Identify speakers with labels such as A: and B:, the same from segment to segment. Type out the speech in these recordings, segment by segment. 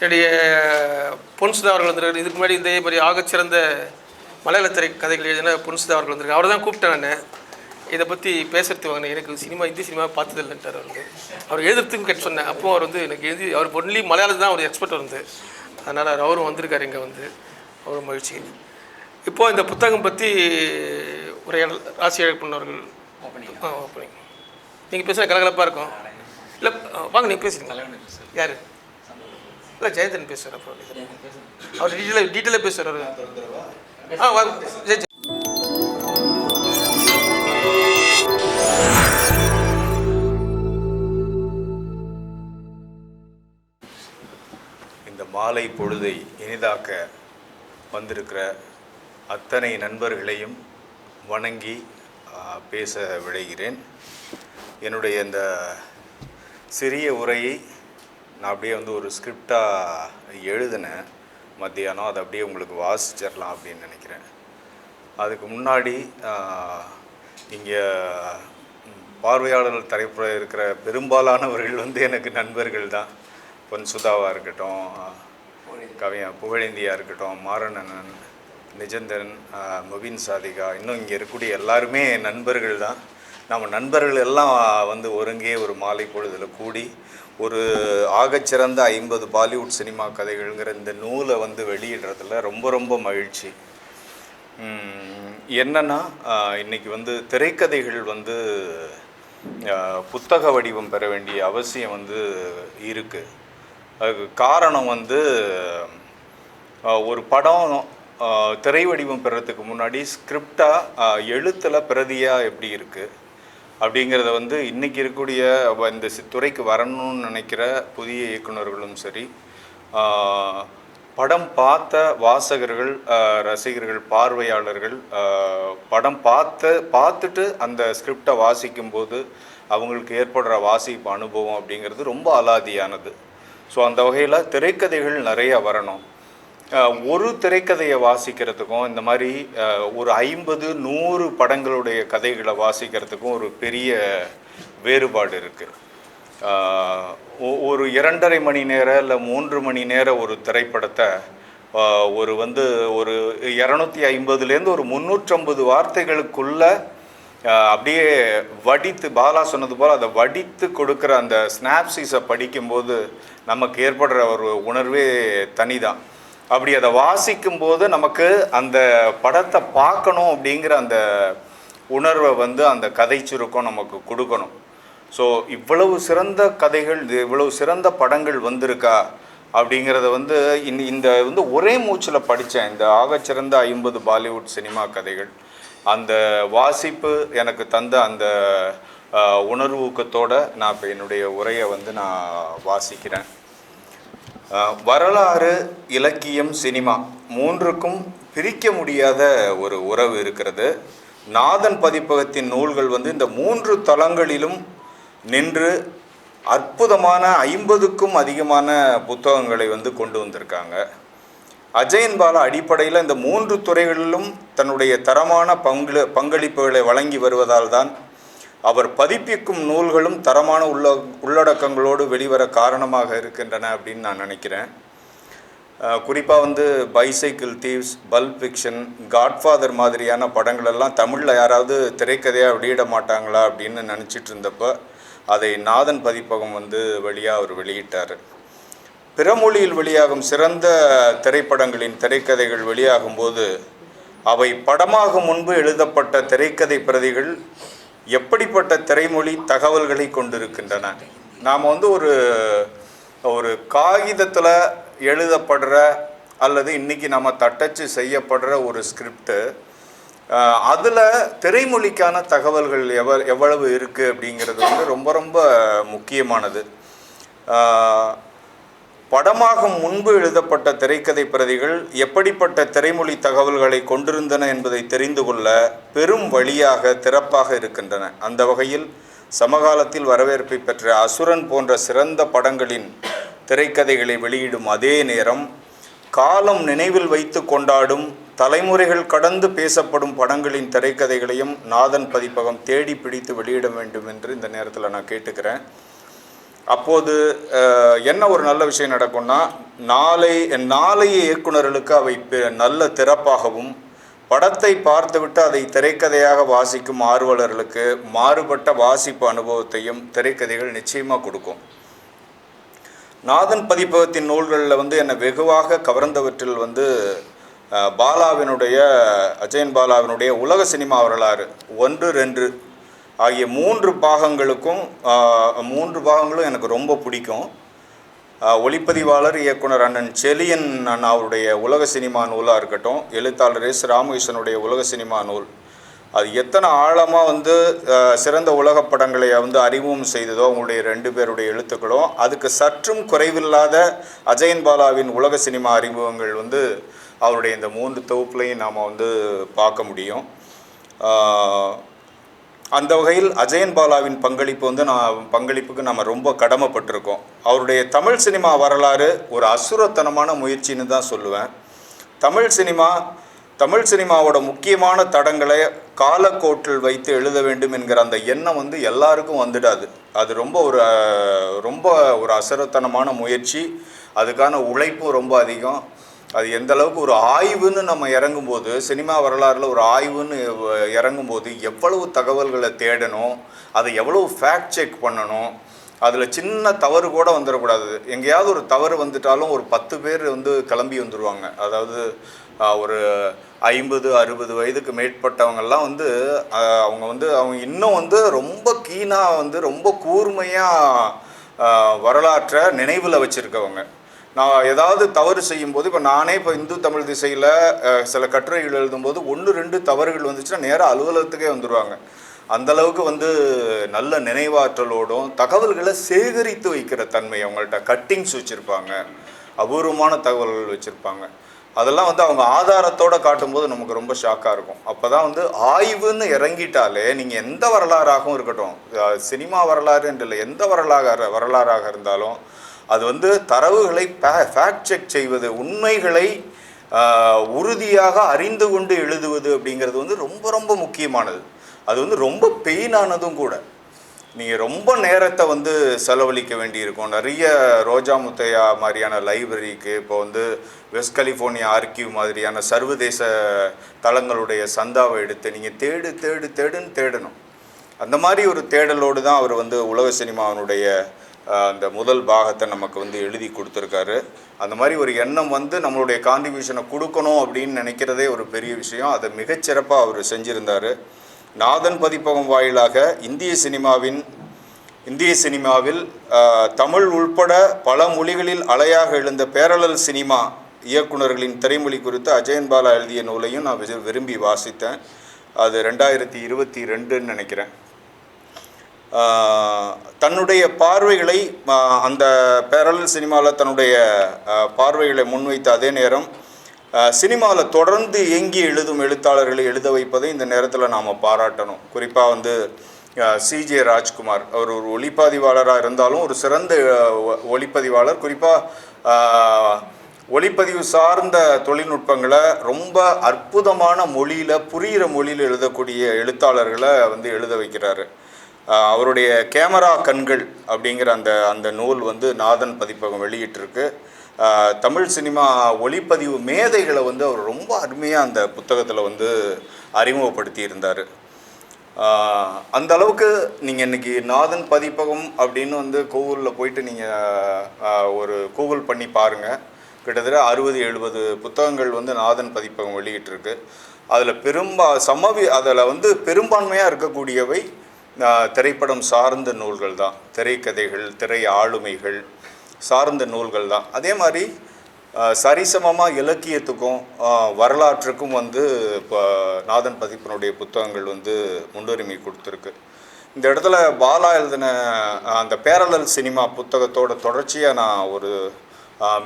A: என்னுடைய பொன்சுதா அவர்கள் வந்திருக்காரு. இதுக்கு முன்னாடி இதே மாதிரி ஆகச்சிறந்த மலையாள திரை கதைகள் எழுதினா பொன்சுதா அவர்கள் வந்திருக்காரு. அவர் தான் கூப்பிட்டேன் நான் இதை பற்றி பேசுகிறதுக்கு வாங்கினேன். எனக்கு சினிமா இந்தி சினிமா பார்த்ததில்லைன்ட்டார் அவருக்கு. அவர் எழுதுறதுக்கும் கேட்டு சொன்னேன். அப்போ அவர் வந்து எனக்கு எழுதி அவர் ஒன்லி மலையாளம் தான் அவர் எக்ஸ்பர்ட் வந்து, அதனால் அவரும் வந்திருக்காரு இங்கே வந்து. அவரும் மகிழ்ச்சி. இப்போது இந்த புத்தகம் பற்றி உரையாடல் ராசியழகன் பண்ணவர்கள் ஓப்பனிங். நீங்கள் பேசுகிற கலகலப்பாக இருக்கும். இல்லை வாங்க நீங்கள் பேசுகிறீங்க. யார்? இல்லை ஜெயந்தன் பேசுகிறார். அப்புறம் அவர் டீட்டெயிலாக பேசுகிறார். வாங்க ஜெய்.
B: இந்த மாலை பொழுதை இனிதாக்க வந்திருக்கிற அத்தனை நண்பர்களையும் வணங்கி பேச விழைகிறேன். என்னுடைய இந்த சிறிய உரையை நான் அப்படியே வந்து ஒரு ஸ்கிரிப்டாக எழுதினேன் மத்தியானம். அதை அப்படியே உங்களுக்கு வாசிச்சிடலாம் அப்படின்னு நினைக்கிறேன். அதுக்கு முன்னாடி இங்கே பார்வையாளர்கள் தரப்புல இருக்கிற பெரும்பாலானவர்கள் வந்து எனக்கு நண்பர்கள் தான். பொன்சுதாவாக இருக்கட்டும், கவிஞர் புகழேந்தியாக இருக்கட்டும், மாரணன், நிஜந்தன், முபின் சாதிகா, இன்னும் இங்கே இருக்கக்கூடிய எல்லாருமே நண்பர்கள் தான். நம்ம நண்பர்கள் எல்லாம் வந்து ஒருங்கே ஒரு மாலை பொழுதில் கூடி ஒரு ஆகச்சிறந்த 50 பாலிவுட் சினிமா கதைகள்ங்கிற இந்த நூலை வந்து வெளியிடுறதுல ரொம்ப ரொம்ப மகிழ்ச்சி. என்னென்னா இன்றைக்கி வந்து திரைக்கதைகள் வந்து புத்தக வடிவம் பெற வேண்டிய அவசியம் வந்து இருக்குது. அதுக்கு காரணம் வந்து ஒரு படம் திரை வடிவம் பெறத்துக்கு முன்னாடி ஸ்கிரிப்டாக எழுத்தில் பிரதியாக எப்படி இருக்குது அப்படிங்கிறத வந்து இன்றைக்கி இருக்கக்கூடிய இந்த துறைக்கு வரணும்னு நினைக்கிற புதிய இயக்குநர்களும் சரி, படம் பார்த்த வாசகர்கள், ரசிகர்கள், பார்வையாளர்கள் படம் பார்த்துட்டு அந்த ஸ்கிரிப்டை வாசிக்கும்போது அவங்களுக்கு ஏற்படுற வாசிப்பு அனுபவம் அப்படிங்கிறது ரொம்ப அலாதியானது. ஸோ அந்த வகையில் திரைக்கதைகள் நிறைய வரணும். ஒரு திரைக்கதையை வாசிக்கிறதுக்கும் இந்த மாதிரி ஒரு 50-100 படங்களுடைய கதைகளை வாசிக்கிறதுக்கும் ஒரு பெரிய வேறுபாடு இருக்குது. ஒரு 2.5 மணி நேரம் இல்லை 3 மணி நேரம் ஒரு திரைப்படத்தை ஒரு 250லேருந்து ஒரு 350 வார்த்தைகளுக்குள்ளே அப்படியே வடித்து, பாலா சொன்னது போல் அதை வடித்து கொடுக்குற அந்த ஸ்னாப்சிஸை படிக்கும்போது நமக்கு ஏற்படுற ஒரு உணர்வே தனிதான். அப்படி அதை வாசிக்கும்போது நமக்கு அந்த படத்தை பார்க்கணும் அப்படிங்கிற அந்த உணர்வை வந்து அந்த கதை சுருக்கம் நமக்கு கொடுக்கணும். ஸோ இவ்வளவு சிறந்த கதைகள், இவ்வளவு சிறந்த படங்கள் வந்திருக்கா அப்படிங்கிறத வந்து இந்த வந்து ஒரே மூச்சில் படித்தேன். இந்த ஆகச்சிறந்த 50 பாலிவுட் சினிமா கதைகள், அந்த வாசிப்பு எனக்கு தந்த அந்த உணர்வூக்கத்தோடு நான் இப்போ என்னுடைய உரையை வந்து நான் வாசிக்கிறேன். வரலாறு, இலக்கியம், சினிமா மூன்றுக்கும் பிரிக்க முடியாத ஒரு உறவு இருக்கிறது. நாதன் பதிப்பகத்தின் நூல்கள் வந்து இந்த 3 தளங்களிலும் நின்று அற்புதமான 50க்கும் அதிகமான புத்தகங்களை வந்து கொண்டு வந்திருக்காங்க. அஜயன் பாலா அடிப்படையில் இந்த 3 துறைகளிலும் தன்னுடைய தரமான பங்களிப்புகளை வழங்கி வருவதால் தான் அவர் பதிப்பிக்கும் நூல்களும் தரமான உள்ளடக்கங்களோடு வெளிவர காரணமாக இருக்கின்றன அப்படின்னு நான் நினைக்கிறேன். குறிப்பாக வந்து bicycle thieves, bulb fiction, Godfather மாதிரியான படங்களெல்லாம் தமிழில் யாராவது திரைக்கதையாக வெளியிட மாட்டாங்களா அப்படின்னு நினச்சிட்டு இருந்தப்போ அதை நாதன் பதிப்பகம் வந்து வழியாக அவர் வெளியிட்டார். பிற மொழியில் வெளியாகும் சிறந்த திரைப்படங்களின் திரைக்கதைகள் வெளியாகும்போது அவை படமாக முன்பு எழுதப்பட்ட திரைக்கதை பிரதிகள் எப்படிப்பட்ட திரைமொழி தகவல்களை கொண்டிருக்கின்றன. நாம் வந்து ஒரு காகிதத்தில் எழுதப்படுற அல்லது இன்றைக்கி நம்ம தட்டச்சு செய்யப்படுற ஒரு ஸ்கிரிப்டு, அதில் திரைமொழிக்கான தகவல்கள் எவ்வளவு இருக்குது அப்படிங்கிறது வந்து ரொம்ப ரொம்ப முக்கியமானது. படமாக முன்பு எழுதப்பட்ட திரைக்கதை பிரதிகள் எப்படிப்பட்ட திரைமொழி தகவல்களை கொண்டிருந்தன என்பதை தெரிந்து கொள்ள பெரும் வழியாக திறப்பாக இருக்கின்றன. அந்த வகையில் சமகாலத்தில் வரவேற்பை பெற்ற அசுரன் போன்ற சிறந்த படங்களின் திரைக்கதைகளை வெளியிடும் அதே நேரம் காலம் நினைவில் வைத்து கொண்டாடும், தலைமுறைகள் கடந்து பேசப்படும் படங்களின் திரைக்கதைகளையும் நாதன் பதிப்பகம் தேடி பிடித்து வெளியிட வேண்டும் என்று இந்த நேரத்தில் நான் கேட்டுக்கிறேன். அப்போது என்ன ஒரு நல்ல விஷயம் நடக்கும்னா, நாளைய இயக்குனர்களுக்கு அவை நல்ல திறப்பாகவும், படத்தை பார்த்துவிட்டு அதை திரைக்கதையாக வாசிக்கும் ஆர்வலர்களுக்கு மாறுபட்ட வாசிப்பு அனுபவத்தையும் திரைக்கதைகள் நிச்சயமாக கொடுக்கும். நாதன் பதிப்பகத்தின் நூல்களில் வந்து என்னை வெகுவாக கவர்ந்தவற்றில் வந்து அஜயன் பாலாவினுடைய உலக சினிமா வரலாறு 1, 2 ஆகிய 3 பாகங்களும் எனக்கு ரொம்ப பிடிக்கும். ஒளிப்பதிவாளர் இயக்குனர் அண்ணன் செலியன் அவருடைய உலக சினிமா நூலாக இருக்கட்டும், எழுத்தாளர் எஸ். ராமகிருஷ்ணனுடைய உலக சினிமா நூல், அது எத்தனை ஆழமாக வந்து சிறந்த உலக படங்களை வந்து அறிமுகம் செய்ததோ அவங்களுடைய 2 பேருடைய எழுத்துக்களும், அதுக்கு சற்றும் குறைவில்லாத அஜயன் பாலாவின் உலக சினிமா அறிமுகங்கள் வந்து அவருடைய இந்த 3 தொகுப்புலையும் நாம் வந்து பார்க்க முடியும். அந்த வகையில் அஜயன் பாலாவின் பங்களிப்புக்கு நம்ம ரொம்ப கடமைப்பட்டிருக்கோம். அவருடைய தமிழ் சினிமா வரலாறு ஒரு அசுரத்தனமான முயற்சின்னு தான் சொல்லுவேன். தமிழ் சினிமாவோட முக்கியமான தடங்களை காலக்கோட்டில் வைத்து எழுத வேண்டும் என்கிற அந்த எண்ணம் வந்து எல்லாருக்கும் வந்துடாது. அது ரொம்ப ஒரு அசுரத்தனமான முயற்சி. அதுக்கான உழைப்பும் ரொம்ப அதிகம். அது எந்த அளவுக்கு ஒரு ஆய்வுன்னு நம்ம இறங்கும்போது, சினிமா வரலாறுல ஒரு ஆய்வுன்னு இறங்கும்போது எவ்வளவு தகவல்களை தேடணும், அதை எவ்வளவு ஃபேக்ட் செக் பண்ணணும், அதில் சின்ன தவறு கூட வந்துடக்கூடாது. எங்கேயாவது ஒரு தவறு வந்துட்டாலும் ஒரு 10 பேர் வந்து கிளம்பி வந்துடுவாங்க. அதாவது ஒரு 50-60 வயதுக்கு மேற்பட்டவங்கெல்லாம் வந்து அவங்க இன்னும் வந்து ரொம்ப கீனாக வந்து ரொம்ப கூர்மையாக வரலாற்றை நினைவில் வச்சுருக்கவங்க. நான் ஏதாவது தவறு செய்யும்போது, இப்போ நானே இந்து தமிழ் திசையில் சில கட்டுரைகள் எழுதும்போது 1-2 தவறுகள் வந்துச்சுன்னா நேராக அலுவலகத்துக்கே வந்துடுவாங்க. அந்தளவுக்கு வந்து நல்ல நினைவாற்றலோடும் தகவல்களை சேகரித்து வைக்கிற தன்மை அவங்கள்ட்ட. கட்டிங்ஸ் வச்சுருப்பாங்க, அபூர்வமான தகவல்கள் வச்சுருப்பாங்க. அதெல்லாம் வந்து அவங்க ஆதாரத்தோடு காட்டும்போது நமக்கு ரொம்ப ஷாக்காக இருக்கும். அப்போ தான் வந்து ஆய்வுன்னு இறங்கிட்டாலே நீங்கள் எந்த வரலாறாகவும் இருக்கட்டும், சினிமா வரலாறு என்று இல்லை, எந்த வரலாறாக இருந்தாலும் அது வந்து தரவுகளை ஃபேக்ட் செக் செய்வது, உண்மைகளை உறுதியாக அறிந்து கொண்டு எழுதுவது அப்படிங்கிறது வந்து ரொம்ப ரொம்ப முக்கியமானது. அது வந்து ரொம்ப பெயினானதும் கூட. நீங்கள் ரொம்ப நேரத்தை வந்து செலவழிக்க வேண்டியிருக்கும். நிறைய ரோஜா முத்தையா மாதிரியான லைப்ரரிக்கு, இப்போ வந்து வெஸ்ட் கலிஃபோர்னியா ஆர்கிவ் மாதிரியான சர்வதேச தளங்களுடைய சந்தாவை எடுத்து நீங்கள் தேடுன்னு தேடணும். அந்த மாதிரி ஒரு தேடலோடு தான் அவர் வந்து உலக சினிமாவினுடைய அந்த முதல் பாகத்தை நமக்கு வந்து எழுதி கொடுத்துருக்காரு. அந்த மாதிரி ஒரு எண்ணம் வந்து நம்மளுடைய கான்ட்ரிபியூஷனை கொடுக்கணும் அப்படின்னு நினைக்கிறதே ஒரு பெரிய விஷயம். அதை மிகச்சிறப்பாக அவர் செஞ்சுருந்தார். நாதன் பதிப்பகம் வாயிலாக இந்திய சினிமாவில் தமிழ் உள்பட பல மொழிகளில் அலையாக எழுந்த பேரலல் சினிமா இயக்குநர்களின் திரைமொழி குறித்து அஜயன் பாலா எழுதிய நூலையும் நான் விரும்பி வாசித்தேன். அது 2022ன்னு நினைக்கிறேன். தன்னுடைய பார்வைகளை அந்த பேரலல் சினிமாவில் தன்னுடைய பார்வைகளை முன்வைத்த அதே நேரம் சினிமாவில் தொடர்ந்து இயங்கி எழுதும் எழுத்தாளர்களை எழுத வைப்பதை இந்த நேரத்தில் நாம் பாராட்டணும். குறிப்பாக வந்து CJ ராஜ்குமார், அவர் ஒரு ஒளிப்பதிவாளராக இருந்தாலும் ஒரு சிறந்த ஒளிப்பதிவாளர். குறிப்பாக ஒளிப்பதிவு சார்ந்த தொழில்நுட்பங்களை ரொம்ப அற்புதமான மொழியில், புரிகிற மொழியில் எழுதக்கூடிய எழுத்தாளர்களை வந்து எழுத வைக்கிறாரு. அவருடைய கேமரா கண்கள் அப்படிங்கிற அந்த நூல் வந்து நாதன் பதிப்பகம் வெளியிட்டிருக்கு. தமிழ் சினிமா ஒளிப்பதிவு மேதைகளை வந்து அவர் ரொம்ப அருமையாக அந்த புத்தகத்தில் வந்து அறிமுகப்படுத்தி இருந்தார். அந்த அளவுக்கு நீங்கள் இன்றைக்கி நாதன் பதிப்பகம் அப்படின்னு வந்து கூகுளில் போயிட்டு நீங்கள் ஒரு கூகுள் பண்ணி பாருங்கள். கிட்டத்தட்ட 60-70 புத்தகங்கள் வந்து நாதன் பதிப்பகம் வெளியிட்டிருக்கு. அதில் வந்து பெரும்பான்மையாக இருக்கக்கூடியவை திரைப்படம் சார்ந்த நூல்கள் தான். திரைக்கதைகள், திரை ஆளுமைகள் சார்ந்த நூல்கள் தான். அதே மாதிரி சரிசமமாக இலக்கியத்துக்கும் வரலாற்றுக்கும் வந்து இப்போ நாதன் பதிப்பினுடைய புத்தகங்கள் வந்து முன்னுரிமை கொடுத்துருக்கு. இந்த இடத்துல பாலா எழுதின அந்த பேரலல் சினிமா புத்தகத்தோட தொடர்ச்சியாக நான் ஒரு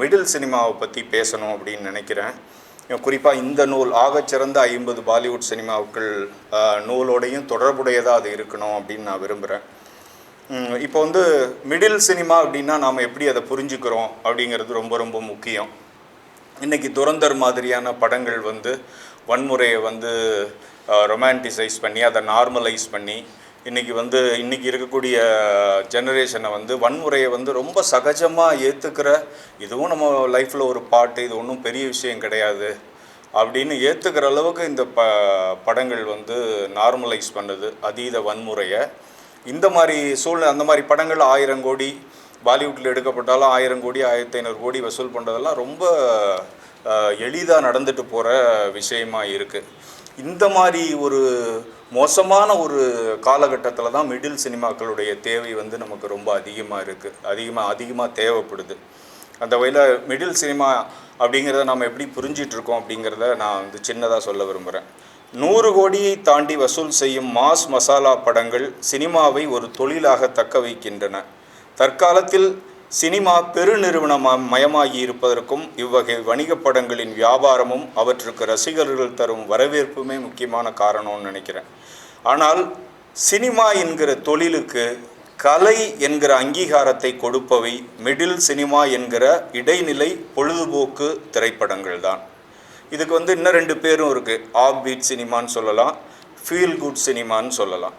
B: மிடில் சினிமாவை பற்றி பேசணும் அப்படின்னு நினைக்கிறேன். குறிப்பாக இந்த நூல் ஆகச்சிறந்த 50 பாலிவுட் சினிமாவுக்கள் நூலோடையும் தொடர்புடையதாக அது இருக்கணும் அப்படின்னு நான் விரும்புகிறேன். இப்போ வந்து மிடில் சினிமா அப்படின்னா நாம் எப்படி அதை புரிஞ்சுக்கிறோம் அப்படிங்கிறது ரொம்ப ரொம்ப முக்கியம். இன்றைக்கி துரந்தர் மாதிரியான படங்கள் வந்து வன்முறையை வந்து ரொமான்டிசைஸ் பண்ணி அதை நார்மலைஸ் பண்ணி இன்றைக்கி இருக்கக்கூடிய ஜெனரேஷனை வந்து வன்முறையை வந்து ரொம்ப சகஜமாக ஏற்றுக்கிற, இதுவும் நம்ம லைஃப்பில் ஒரு பாட்டு, இது ஒன்றும் பெரிய விஷயம் கிடையாது அப்படின்னு ஏற்றுக்கிற அளவுக்கு இந்த படங்கள் வந்து நார்மலைஸ் பண்ணுது அதீத வன்முறையை. இந்த மாதிரி அந்த மாதிரி படங்கள் 1000 கோடி பாலிவுட்டில் எடுக்கப்பட்டாலும் 1000 கோடி 1500 கோடி வசூல் பண்ணுறதெல்லாம் ரொம்ப எளிதாக நடந்துட்டு போகிற விஷயமா இருக்குது. இந்த மாதிரி ஒரு மோசமான ஒரு காலகட்டத்தில் தான் மிடில் சினிமாக்களுடைய தேவை வந்து நமக்கு ரொம்ப அதிகமாக இருக்குது, அதிகமாக தேவைப்படுது. அந்த வகையில் மிடில் சினிமா அப்படிங்கிறத நம்ம எப்படி புரிஞ்சிட்ருக்கோம் அப்படிங்கிறத நான் வந்து சின்னதாக சொல்ல விரும்புகிறேன். 100 கோடியை தாண்டி வசூல் செய்யும் மாஸ் மசாலா படங்கள் சினிமாவை ஒரு தொழிலாக தக்க வைக்கின்றன. தற்காலத்தில் சினிமா பெருநிறுவனமயமாகி இருப்பதற்கும் இவ்வகை வணிக படங்களின் வியாபாரமும் அவற்றுக்கு ரசிகர்கள் தரும் வரவேற்புமே முக்கியமான காரணம்னு நினைக்கிறேன். ஆனால் சினிமா என்கிற தொழிலுக்கு கலை என்கிற அங்கீகாரத்தை கொடுப்பவை மிடில் சினிமா என்கிற இடைநிலை பொழுதுபோக்கு திரைப்படங்கள் தான். இதுக்கு வந்து இன்னும் 2 பேரும் இருக்குது. ஆஃப் பீட் சினிமான்னு சொல்லலாம், ஃபீல் குட் சினிமான்னு சொல்லலாம்.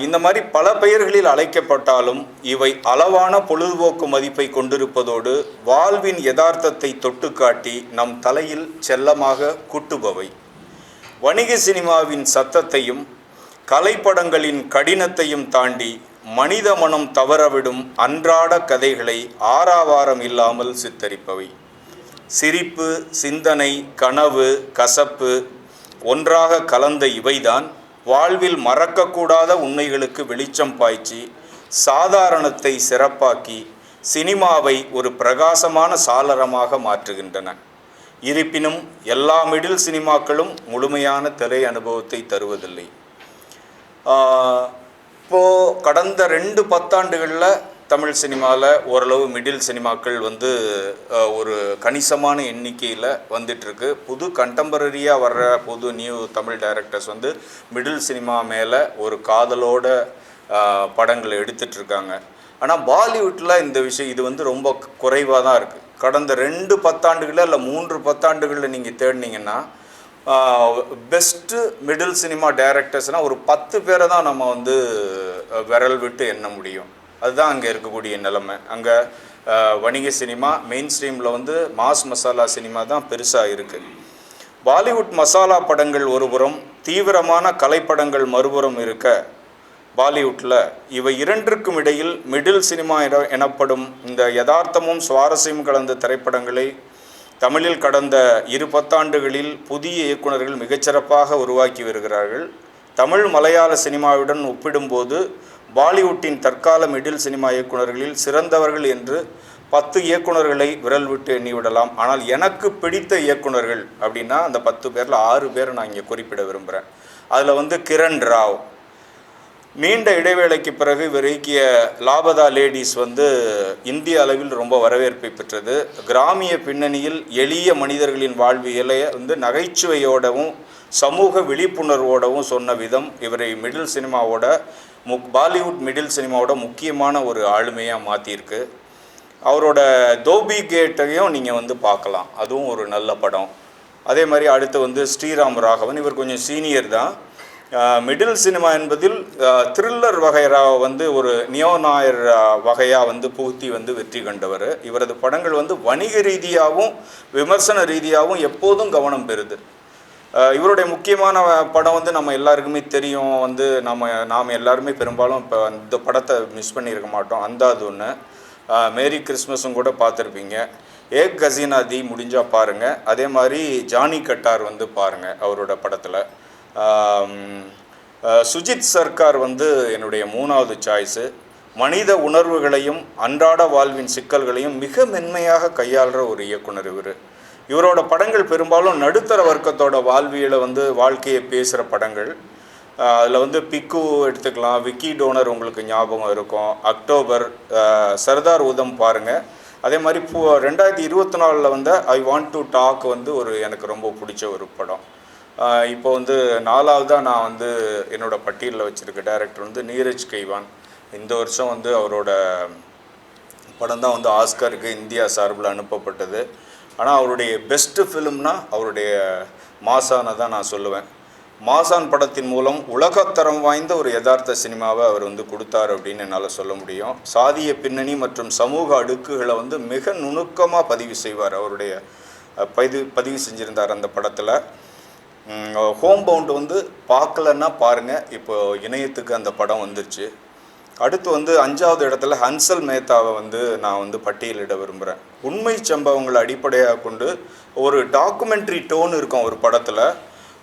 B: இந்த மாதிரி பல பெயர்களில் அழைக்கப்பட்டாலும் இவை அளவான பொழுதுபோக்கு மதிப்பை கொண்டிருப்பதோடு வாழ்வின் யதார்த்தத்தை தொட்டு காட்டி நம் தலையில் செல்லமாக குட்டுபவை. வணிக சினிமாவின் சத்தத்தையும் கலைப்படங்களின் கடினத்தையும் தாண்டி மனித மனம் தவறவிடும் அன்றாட கதைகளை ஆறாவாரம் இல்லாமல் சித்தரிப்பவை. சிரிப்பு, சிந்தனை, கனவு, கசப்பு ஒன்றாக கலந்த இவைதான் வாழ்வில் மறக்கக்கூடாத உண்மைகளுக்கு வெளிச்சம் பாய்ச்சி சாதாரணத்தை சிறப்பாக்கி சினிமாவை ஒரு பிரகாசமான சாளரமாக மாற்றுகின்றன. இருப்பினும் எல்லா மிடில் சினிமாக்களும் முழுமையான திரை அனுபவத்தை தருவதில்லை. இப்போது கடந்த 2 பத்தாண்டுகளில் தமிழ் சினிமாவில் ஓரளவு மிடில் சினிமாக்கள் வந்து ஒரு கணிசமான எண்ணிக்கையில் வந்துட்டுருக்கு. புது கண்டெம்பரரியாக வர்ற புது நியூ தமிழ் டைரக்டர்ஸ் வந்து மிடில் சினிமா மேலே ஒரு காதலோட படங்களை எடுத்துகிட்ருக்காங்க. ஆனால் பாலிவுட்டில் இந்த விஷயம் இது வந்து ரொம்ப குறைவாக தான் இருக்குது. கடந்த 2 பத்தாண்டுகளில் இல்லை 3 பத்தாண்டுகளில் நீங்கள் தேடினீங்கன்னா பெஸ்ட்டு மிடில் சினிமா டைரக்டர்ஸ்னால் ஒரு 10 பேரை தான் நம்ம வந்து விரல் விட்டு எண்ண முடியும். அதுதான் அங்கே இருக்கக்கூடிய நிலைமை. அங்கே வணிக சினிமா மெயின் ஸ்ட்ரீமில் வந்து மாஸ் மசாலா சினிமா தான் பெருசாக இருக்குது. பாலிவுட் மசாலா படங்கள் ஒருபுறம், தீவிரமான கலைப்படங்கள் மறுபுறம் இருக்க பாலிவுட்டில் இவை இரண்டிற்கும் இடையில் மிடில் சினிமா எனப்படும் இந்த யதார்த்தமும் சுவாரஸ்யமும் கலந்த திரைப்படங்களை தமிழில் கடந்த 2 பத்தாண்டுகளில் புதிய இயக்குநர்கள் மிகச்சிறப்பாக உருவாக்கி வருகிறார்கள். தமிழ் மலையாள சினிமாவுடன் ஒப்பிடும்போது பாலிவுட்டின் தற்கால மிடில் சினிமா இயக்குநர்களில் சிறந்தவர்கள் என்று 10 இயக்குநர்களை விரல் விட்டு எண்ணிவிடலாம். ஆனால் எனக்கு பிடித்த இயக்குநர்கள் அப்படின்னா அந்த 10 பேரில் 6 பேரை நான் இங்கே குறிப்பிட விரும்புகிறேன். அதில் வந்து கிரண் ராவ், நீண்ட இடைவேளைக்கு பிறகு இவர் இயக்கிய லாபதா லேடிஸ் வந்து இந்திய அளவில் ரொம்ப வரவேற்பை பெற்றது. கிராமிய பின்னணியில் எளிய மனிதர்களின் வாழ்வியலை வந்து நகைச்சுவையோடவும் சமூக விழிப்புணர்வோடவும் சொன்ன விதம் இவரை மிடில் சினிமாவோட பாலிவுட் மிடில் சினிமாவோட முக்கியமான ஒரு ஆளுமையாக மாற்றிருக்கு. அவரோட தோபி கேட்டையும் நீங்கள் வந்து பார்க்கலாம், அதுவும் ஒரு நல்ல படம். அதே மாதிரி அடுத்து வந்து ஸ்ரீராம் ராகவன், இவர் கொஞ்சம் சீனியர் தான். மிடில் சினிமா என்பதில் த்ரில்லர் வகையாக வந்து ஒரு நியோநாயர் வகையாக வந்து புகுத்தி வந்து வெற்றி கண்டவர். இவரது படங்கள் வந்து வணிக ரீதியாகவும் விமர்சன ரீதியாகவும் எப்போதும் கவனம் பெறுது. இவருடைய முக்கியமான படம் வந்து நம்ம எல்லாருக்குமே தெரியும், வந்து நாம் எல்லாருமே பெரும்பாலும் இப்போ இந்த படத்தை மிஸ் பண்ணியிருக்க மாட்டோம். அந்தாது ஒன்று, மேரி கிறிஸ்மஸும் கூட பார்த்துருப்பீங்க. ஏக் கசீனா தி முடிஞ்சால் பாருங்கள். அதே மாதிரி ஜானி கட்டார் வந்து பாருங்கள் அவரோட படத்தில். சுஜித் சர்க்கார் வந்து என்னுடைய 3வது சாய்ஸு. மனித உணர்வுகளையும் அன்றாட வாழ்வின் சிக்கல்களையும் மிக மென்மையாக கையாளுற ஒரு இயக்குனர் இவர். இவரோட படங்கள் பெரும்பாலும் நடுத்தர வர்க்கத்தோட வாழ்வியலை வந்து வாழ்க்கையை பேசுகிற படங்கள். அதில் வந்து பிக்கு எடுத்துக்கலாம், விக்கி டோனர் உங்களுக்கு ஞாபகம் இருக்கும், அக்டோபர், சர்தார் உதம் பாருங்கள். அதே மாதிரி 2024 வந்த ஐ வாண்ட் டு டாக் வந்து எனக்கு ரொம்ப பிடிச்ச ஒரு படம். இப்போ வந்து 4வதாக நான் வந்து என்னோடய பட்டியலில் வச்சுருக்க டைரக்டர் வந்து நீரஜ் கைவான். இந்த வருஷம் வந்து அவரோட படம் தான் வந்து ஆஸ்கருக்கு இந்தியா சார்பில் அனுப்பப்பட்டது. ஆனால் அவருடைய பெஸ்ட்டு ஃபிலிம்னா அவருடைய மாசான தான் நான் சொல்லுவேன். மாசான் படத்தின் மூலம் உலகத்தரம் வாய்ந்த ஒரு யதார்த்த சினிமாவை அவர் வந்து கொடுத்தார் அப்படின்னு என்னால் சொல்ல முடியும். சாதிய பின்னணி மற்றும் சமூக அடுக்குகளை வந்து மிக நுணுக்கமாக பதிவு செய்வார். அவருடைய பதிவு செஞ்சுருந்தார் அந்த படத்தில். ஹோம் பவுண்டு வந்து பார்க்கலன்னா பாருங்கள், இப்போ இணையத்துக்கு அந்த படம் வந்துருச்சு. அடுத்து வந்து 5வது இடத்துல ஹன்சல் மேத்தாவை வந்து நான் வந்து பட்டியலிட விரும்புகிறேன். உண்மை சம்பவங்களை அடிப்படையாக கொண்டு ஒரு டாக்குமெண்ட்ரி டோன் இருக்கும் ஒரு படத்தில்.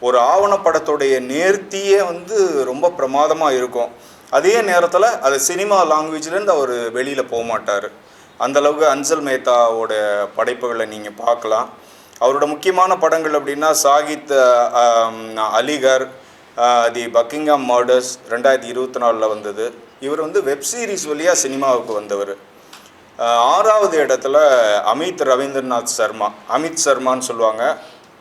B: ஒரு ஆவணப்படத்துடைய நேர்த்தியே வந்து ரொம்ப பிரமாதமாக இருக்கும். அதே நேரத்தில் அது சினிமா லாங்குவேஜ்லேருந்து அவர் வெளியில் போக மாட்டார். அந்தளவுக்கு ஹன்சல் மேத்தாவோட படைப்புகளை நீங்கள் பார்க்கலாம். அவரோட முக்கியமான படங்கள் அப்படின்னா சாகித் அலிகர், தி பக்கிங்ஹாம் மர்டர்ஸ் 2024 வந்தது. இவர் வந்து வெப் சீரிஸ் வழியாக சினிமாவுக்கு வந்தவர். 6வது இடத்துல அமித் ரவீந்திரநாத் சர்மா, அமித் சர்மான்னு சொல்லுவாங்க.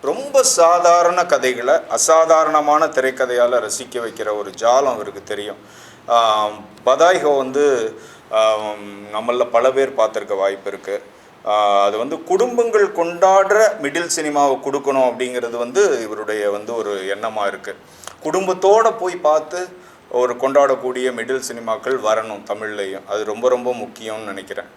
B: ரொம்ப சாதாரண கதைகளை அசாதாரணமான திரைக்கதையால் ரசிக்க வைக்கிற ஒரு ஜாலம் அவருக்கு தெரியும். பதாய்கோ வந்து நம்மளில் பல பேர் பார்த்துருக்க வாய்ப்பு இருக்குது. அது வந்து குடும்பங்கள் கொண்டாடுற மிடில் சினிமாவை கொடுக்கணும் அப்படிங்கிறது வந்து இவருடைய வந்து ஒரு எண்ணமாக இருக்குது. குடும்பத்தோடு போய் பார்த்து ஒரு கொண்டாடக்கூடிய மிடில் சினிமாக்கள் வரணும் தமிழ்லையும். அது ரொம்ப ரொம்ப முக்கியம்னு நினைக்கிறேன்.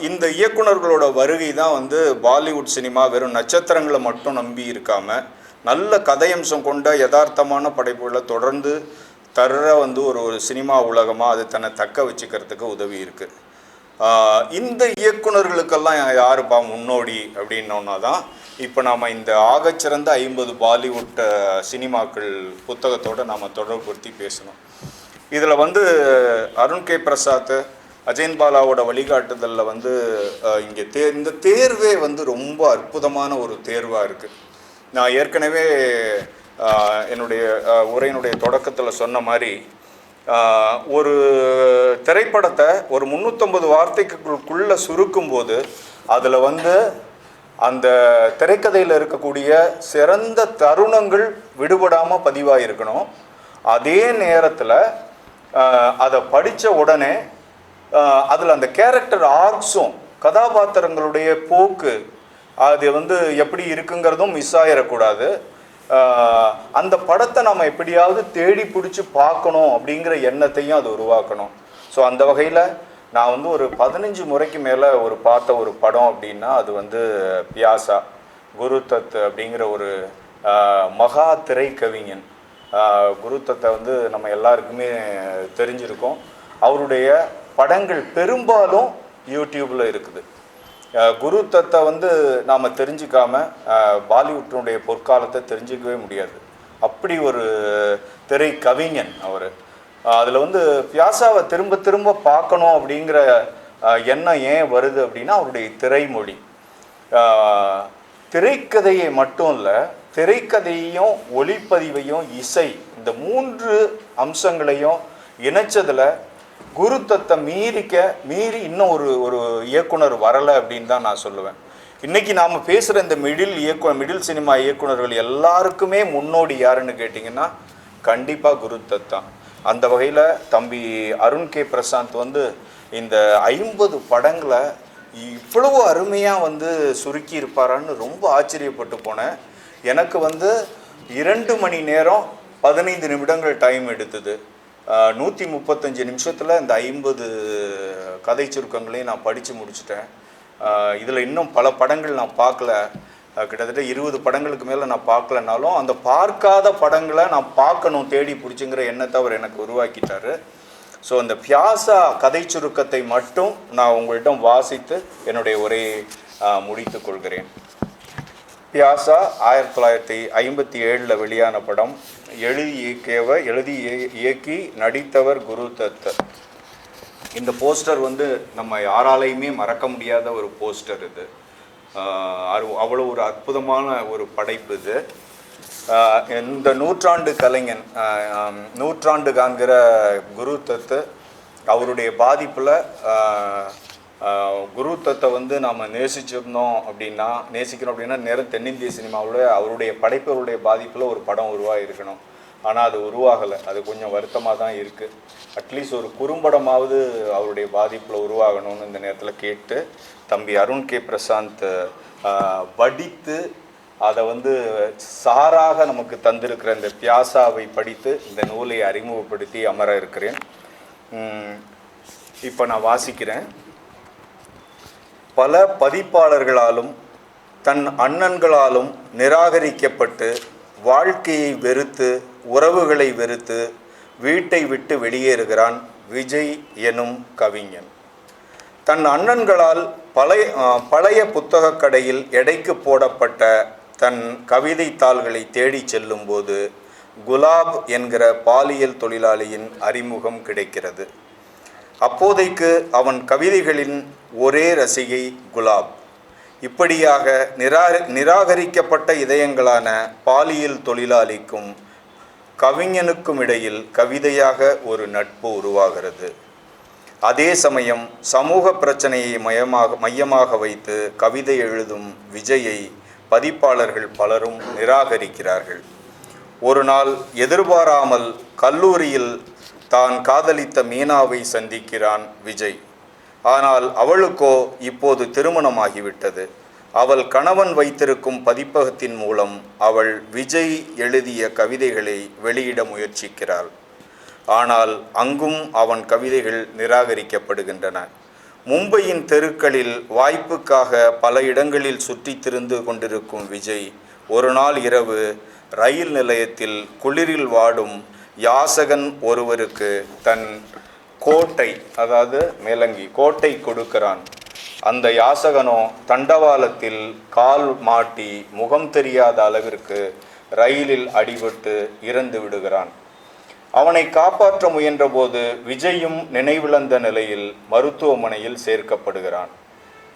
B: இந்த இயக்குனர்களோட வருகை தான் வந்து பாலிவுட் சினிமா வெறும் நட்சத்திரங்களை மட்டும் நம்பி இருக்காமல் நல்ல கதையம்சம் கொண்ட யதார்த்தமான படைப்புகளை தொடர்ந்து தர்ற வந்து ஒரு சினிமா உலகமாக அது தன்னை தக்க வச்சுக்கிறதுக்கு உதவி இருக்குது. இந்த இயக்குனர்களுக்கெல்லாம் யாருப்பா முன்னோடி அப்படின்னோன்னா தான் இப்போ நாம் இந்த ஆகச்சிறந்த 50 பாலிவுட் சினிமாக்கள் புத்தகத்தோடு நாம் தொடர்புபடுத்தி பேசணும். இதில் வந்து அருண் கே பிரசாத், அஜயன் பாலாவோட வழிகாட்டுதலில் வந்து இங்கே இந்த தேர்வே வந்து ரொம்ப அற்புதமான ஒரு தேர்வாக இருக்குது. நான் ஏற்கனவே என்னுடைய உரையினுடைய தொடக்கத்தில் சொன்ன மாதிரி ஒரு திரைப்படத்தை ஒரு 350 வார்த்தைக்குள்ளே சுருக்கும்போது அதில் வந்து அந்த திரைக்கதையில் இருக்கக்கூடிய சிறந்த தருணங்கள் விடுபடாமல் பதிவாக இருக்கணும். அதே நேரத்தில் அதை படித்த உடனே அதில் அந்த கேரக்டர் ஆர்க்ஸும் கதாபாத்திரங்களுடைய போக்கு அது வந்து எப்படி இருக்குங்கிறதும் மிஸ் ஆகிடக்கூடாது. அந்த படத்தை நம்ம எப்படியாவது தேடி பிடிச்சி பார்க்கணும் அப்படிங்கிற எண்ணத்தையும் அது உருவாக்கணும். ஸோ அந்த வகையில் நான் வந்து ஒரு 15 முறைக்கு மேலே பார்த்த ஒரு படம் அப்படின்னா அது வந்து பியாசா. குருதத் அப்படிங்கிற ஒரு மகா திரைக்கவிஞன். குருதத்தை வந்து நம்ம எல்லாருக்குமே தெரிஞ்சிருக்கோம். அவருடைய படங்கள் பெரும்பாலும் யூடியூப்பில் இருக்குது. குருதத்தை வந்து நாம் தெரிஞ்சிக்காமல் பாலிவுட்டினுடைய பொற்காலத்தை தெரிஞ்சிக்கவே முடியாது. அப்படி ஒரு திரை கவிஞன் அவர். அதில் வந்து பியாசாவை திரும்ப திரும்ப பார்க்கணும் அப்படிங்கிற எண்ணம் ஏன் வருது அப்படின்னா அவருடைய திரைமொழி. திரைக்கதையை மட்டும் இல்லை, திரைக்கதையையும் ஒளிப்பதிவையும் இசை இந்த 3 அம்சங்களையும் இணைச்சதில் குருதத்தை மீறி இன்னும் ஒரு இயக்குனர் வரலை அப்படின்னு தான் நான் சொல்லுவேன். இன்றைக்கி நாம் பேசுகிற இந்த மிடில் சினிமா இயக்குனர்கள் எல்லாருக்குமே முன்னோடி யாருன்னு கேட்டிங்கன்னா கண்டிப்பாக குருதத் தான். அந்த வகையில் தம்பி அருண் கே பிரசாந்த் வந்து இந்த 50 படங்களை இவ்வளவு அருமையாக வந்து சுருக்கி இருப்பாரான்னு ரொம்ப ஆச்சரியப்பட்டு போனேன். எனக்கு வந்து 2 மணி நேரம் 15 நிமிடங்கள் டைம் எடுத்தது. 135 நிமிஷத்தில் இந்த 50 கதை சுருக்கங்களையும் நான் படித்து முடிச்சிட்டேன். இதில் இன்னும் பல படங்கள் நான் பார்க்கல. கிட்டத்தட்ட 20 படங்களுக்கு மேலே நான் பார்க்கலனாலும் அந்த பார்க்காத படங்களை நான் பார்க்கணும் தேடி பிடிச்சிங்கிற எண்ணத்தை அவர் எனக்கு உருவாக்கிட்டார். ஸோ அந்த பியாசா கதை சுருக்கத்தை மட்டும் நான் உங்களிடம் வாசித்து என்னுடைய உரையை முடித்து கொள்கிறேன். பியாசா 1957 வெளியான படம். எழுதி இயக்கி நடித்தவர் குருதத். இந்த போஸ்டர் வந்து நம்ம யாராலையுமே மறக்க முடியாத ஒரு போஸ்டர். இது அவ்வளோ ஒரு அற்புதமான ஒரு படைப்பு. இது இந்த நூற்றாண்டு கலைஞன், நூற்றாண்டு காண்கிற குருதத் அவருடைய பாதிப்பில் குருதத்தை வந்து நாம் நேசிக்கணும் அப்படின்னா நேரம் தென்னிந்திய சினிமாவில் அவருடைய படைப்புகளுடைய பாதிப்பில் ஒரு படம் உருவாகிருக்கணும். ஆனால் அது உருவாகலை. அது கொஞ்சம் வருத்தமாக தான் இருக்குது. அட்லீஸ்ட் ஒரு குறும்படமாவது அவருடைய பாதிப்பில் உருவாகணும்னு இந்த நேரத்தில் கேட்டு தம்பி அருண் கே பிரசாந்த் வடித்து அதை வந்து சாராக நமக்கு தந்திருக்கிற இந்த பியாசாவை படித்து இந்த நூலை அறிமுகப்படுத்தி அமர இருக்கிறேன். இப்போ நான் வாசிக்கிறேன். பல பதிப்பாளர்களாலும் தன் அண்ணன்களாலும் நிராகரிக்கப்பட்டு வாழ்க்கையை வெறுத்து உறவுகளை வெறுத்து வீட்டை விட்டு வெளியேறுகிறான் விஜய் எனும் கவிஞன். தன் அண்ணன்களால் பழைய புத்தகக் கடையில் எடைக்கு போடப்பட்ட தன் கவிதை தாள்களை தேடி செல்லும்போது குலாப் என்கிற பாலியல் தொழிலாளியின் அறிமுகம் கிடைக்கிறது. அப்போதைக்கு அவன் கவிதைகளின் ஒரே ரசிகை குலாப். இப்படியாக நிராகரிக்கப்பட்ட இதயங்களான பாலியல் தொழிலாளிக்கும் கவிஞனுக்கும் இடையில் கவிதையாக ஒரு நட்பு உருவாகிறது. அதே சமயம் சமூக பிரச்சனையை மையமாக வைத்து கவிதை எழுதும் விஜயை பதிப்பாளர்கள் பலரும் நிராகரிக்கிறார்கள். ஒரு நாள் எதிர்பாராமல் கல்லூரியில் தான் காதலித்த மீனாவை சந்திக்கிறான் விஜய். ஆனால் அவளுக்கோ இப்போது திருமணமாகிவிட்டது. அவள் கணவன் வைத்திருக்கும் பதிப்பகத்தின் மூலம் அவள் விஜய் எழுதிய கவிதைகளை வெளியிட முயற்சிக்கிறாள். ஆனால் அங்கும் அவன் கவிதைகள் நிராகரிக்கப்படுகின்றன. மும்பையின் தெருக்களில் வாய்ப்புக்காக பல இடங்களில் சுற்றி திரிந்து கொண்டிருக்கும் விஜய் ஒரு நாள் இரவு ரயில் நிலையத்தில் குளிரில் வாடும் யாசகன் ஒருவருக்கு தன் கோட்டை, அதாவது மேலங்கி கோட்டை கொடுக்கிறான். அந்த யாசகனோ தண்டவாளத்தில் கால் மாட்டி முகம் தெரியாத அளவிற்கு ரயிலில் அடிபட்டு இறந்து விடுகிறான். அவனை காப்பாற்ற முயன்றபோது விஜயும் நினைவிழந்த நிலையில் மருத்துவமனையில் சேர்க்கப்படுகிறான்.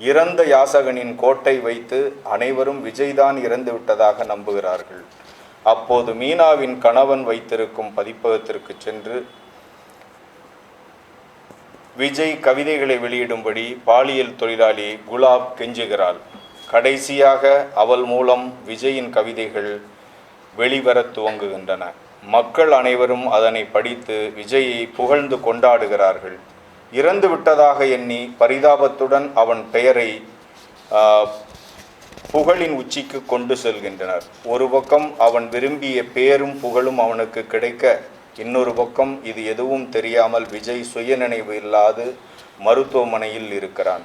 B: இறந்த யாசகனின் கோட்டை வைத்து அனைவரும் விஜய்தான் இறந்து விட்டதாக நம்புகிறார்கள். அப்போது மீனாவின் கணவன் வைத்திருக்கும் பதிப்பகத்திற்கு சென்று விஜய் கவிதைகளை வெளியிடும்படி பாலியல் தொழிலாளி குலாப் கெஞ்சுகிறாள். கடைசியாக அவள் மூலம் விஜயின் கவிதைகள் வெளிவர துவங்குகின்றன. மக்கள் அனைவரும் அதனை படித்து விஜயை புகழ்ந்து கொண்டாடுகிறார்கள். இறந்து விட்டதாக எண்ணி பரிதாபத்துடன் அவன் பெயரை புகழின் உச்சிக்கு கொண்டு செல்கின்றனர். ஒரு பக்கம் அவன் விரும்பிய பேரும் புகழும் அவனுக்கு கிடைக்க, இன்னொரு பக்கம் இது எதுவும் தெரியாமல் விஜய் சுயநினைவு இல்லாது மருத்துவமனையில் இருக்கிறான்.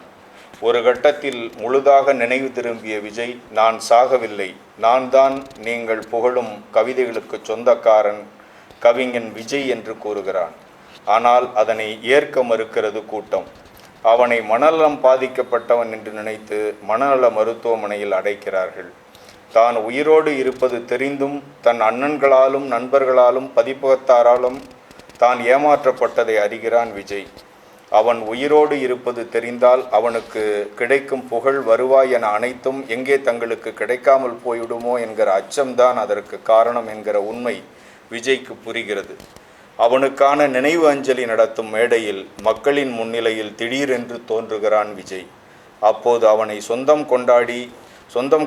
B: ஒரு கட்டத்தில் முழுதாக நினைவு திரும்பிய விஜய், நான் சாகவில்லை, நான் தான் நீங்கள் புகழும் கவிதைகளுக்கு சொந்தக்காரன் கவிஞன் விஜய் என்று கூறுகிறான். ஆனால் அதனை ஏற்க மறுக்கிறது கூட்டம். அவனை மனநலம் பாதிக்கப்பட்டவன் என்று நினைத்து மனநல மருத்துவமனையில் அடைக்கிறார்கள். தான் உயிரோடு இருப்பது தெரிந்தும் தன் அண்ணன்களாலும் நண்பர்களாலும் பதிப்பகத்தாராலும் தான் ஏமாற்றப்பட்டதை அறிகிறான் விஜய். அவன் உயிரோடு இருப்பது தெரிந்தால் அவனுக்கு கிடைக்கும் புகழ், வருவாய் என அனைத்தும் எங்கே தங்களுக்கு கிடைக்காமல் போய்விடுமோ என்கிற அச்சம்தான் அதற்கு காரணம் என்கிற உண்மை விஜய்க்கு புரிகிறது. அவனுக்கான நினைவு அஞ்சலி நடத்தும் மேடையில் மக்களின் முன்னிலையில் திடீரென்று தோன்றுகிறான் விஜய். அப்போது அவனை சொந்தம்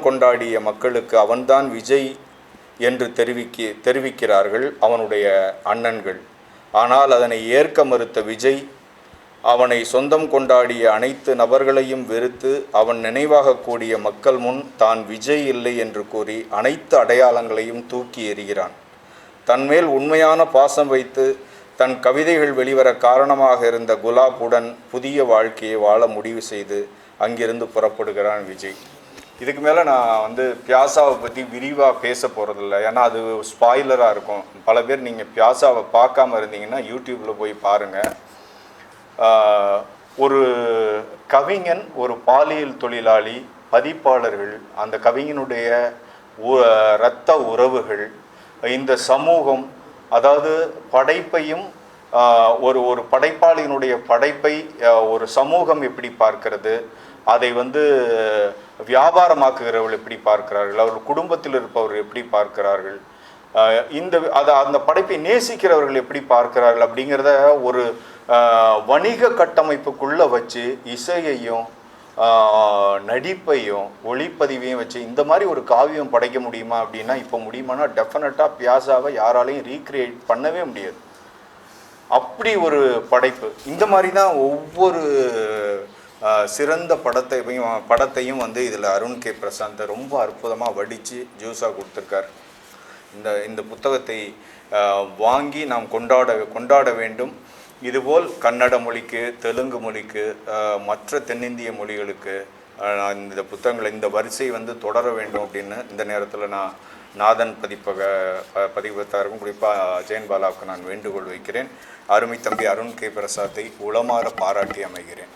B: கொண்டாடிய மக்களுக்கு அவன்தான் விஜய் என்று தெரிவிக்கிறார்கள் அவனுடைய அண்ணன்கள். ஆனால் அதனை ஏற்க மறுத்த விஜய் அவனை சொந்தம் கொண்டாடிய அனைத்து நபர்களையும் வெறுத்து அவன் நினைவாக கூடிய மக்கள் முன் தான் விஜய் இல்லை என்று கூறி அனைத்து அடையாளங்களையும் தூக்கி எறிகிறான். தன்மேல் உண்மையான பாசம் வைத்து தன் கவிதைகள் வெளிவர காரணமாக இருந்த குலாப்புடன் புதிய வாழ்க்கையை வாழ முடிவு செய்து அங்கிருந்து புறப்படுகிறான் விஜய். இதுக்கு மேலே நான் பியாசாவை பற்றி விரிவாக பேச போகிறதில்ல, ஏன்னா அது ஸ்பாய்லராக இருக்கும். பல பேர் நீங்கள் பியாசாவை பார்க்காம இருந்தீங்கன்னா யூடியூப்பில் போய் பாருங்கள். ஒரு கவிஞன், ஒரு பாலியல் தொழிலாளி, பதிப்பாளர்கள், அந்த கவிஞனுடைய இரத்த உறவுகள், இந்த சமூகம், அதாவது படைப்பையும் ஒரு படைப்பாளியினுடைய படைப்பை ஒரு சமூகம் எப்படி பார்க்கிறது, அதை வியாபாரமாக்குகிறவர்கள் எப்படி பார்க்கிறார்கள், அவர்கள் குடும்பத்தில் இருப்பவர்கள் எப்படி பார்க்கிறார்கள், அந்த படைப்பை நேசிக்கிறவர்கள் எப்படி பார்க்கிறார்கள் அப்படிங்கிறத ஒரு வணிக கட்டமைப்புக்குள்ளே வச்சு இசையையும் நடிப்பையும் ஒளிப்பதிவையும் வச்சு இந்த மாதிரி ஒரு காவியம் படைக்க முடியுமா அப்படின்னா இப்போ முடியுமானா டெஃபினட்டாக பியாசாவை யாராலையும் ரீக்ரியேட் பண்ணவே முடியாது. அப்படி ஒரு படைப்பு. இந்த மாதிரி தான் ஒவ்வொரு சிறந்த படத்தையும் வந்து இதில் அருண் கே பிரசாந்த் ரொம்ப அற்புதமாக வடித்து ஜூஸாக கொடுத்துருக்கார். இந்த புத்தகத்தை வாங்கி நாம் கொண்டாட வேண்டும். இதுபோல் கன்னட மொழிக்கு, தெலுங்கு மொழிக்கு, மற்ற தென்னிந்திய மொழிகளுக்கு இந்த புத்தகங்களை இந்த வரிசை வந்து தொடர வேண்டும் அப்படின்னு இந்த நேரத்தில் நான் நாதன் பதிப்பகத்தாருக்கும் குறிப்பாக ஜெயன் பாலாவுக்கு நான் வேண்டுகோள் வைக்கிறேன். அருமை தம்பி அருண் கே பிரசாத்தை உளமாற பாராட்டி அமைகிறேன்.